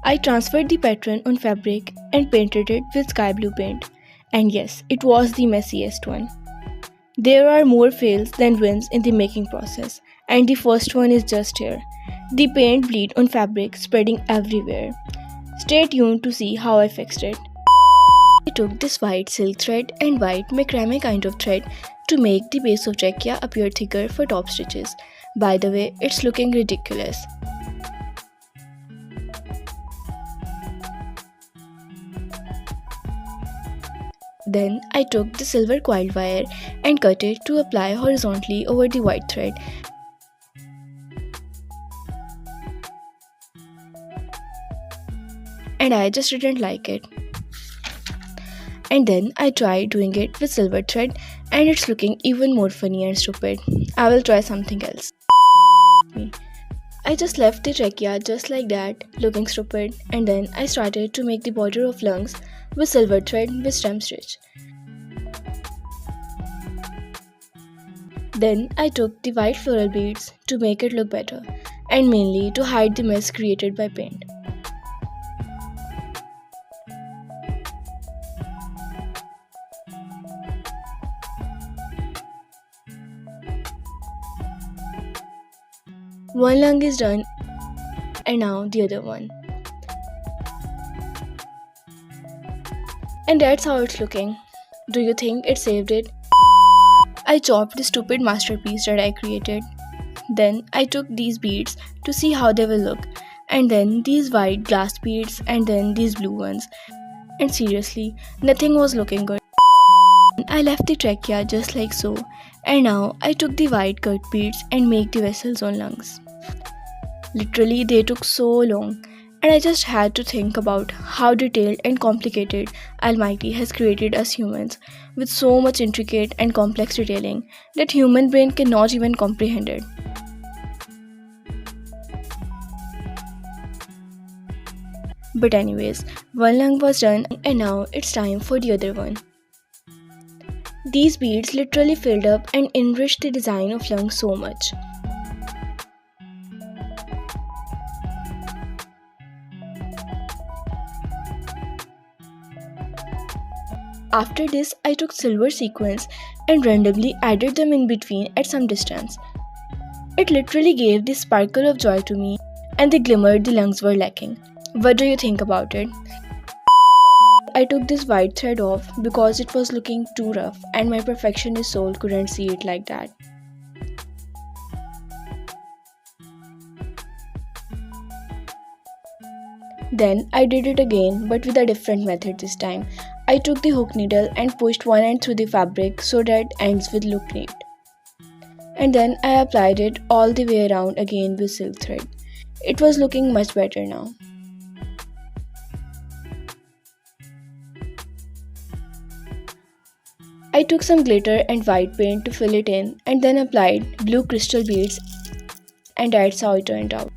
I transferred the pattern on fabric and painted it with sky blue paint. And yes, it was the messiest one. There are more fails than wins in the making process, and the first one is just here. The paint bleed on fabric spreading everywhere. Stay tuned to see how I fixed it. I took this white silk thread and white macrame kind of thread to make the base of rakia appear thicker for top stitches. By the way, it's looking ridiculous. Then I took the silver coiled wire and cut it to apply horizontally over the white thread. And I just didn't like it. And then I tried doing it with silver thread and it's looking even more funny and stupid. I will try something else. I just left the trachea just like that, looking stupid, and then I started to make the border of lungs with silver thread with stem stitch. Then I took the white floral beads to make it look better and mainly to hide the mess created by paint. One lung is done and now the other one. And that's how it's looking. Do you think it saved it? I chopped the stupid masterpiece that I created. Then I took these beads to see how they will look, and then these white glass beads and then these blue ones. And seriously, nothing was looking good. I left the trachea just like so, and now I took the white cut beads and make the vessels on lungs. Literally, they took so long, and I just had to think about how detailed and complicated Almighty has created us humans with so much intricate and complex detailing that human brain cannot even comprehend it. But anyways, one lung was done and now it's time for the other one. These beads literally filled up and enriched the design of lung so much. After this, I took silver sequins and randomly added them in between at some distance. It literally gave this sparkle of joy to me, and the glimmer the lungs were lacking. What do you think about it? I took this white thread off because it was looking too rough and my perfectionist soul couldn't see it like that. Then I did it again, but with a different method this time. I took the hook needle and pushed one end through the fabric so that ends would look neat. And then I applied it all the way around again with silk thread. It was looking much better now. I took some glitter and white paint to fill it in and then applied blue crystal beads, and that's how it turned out.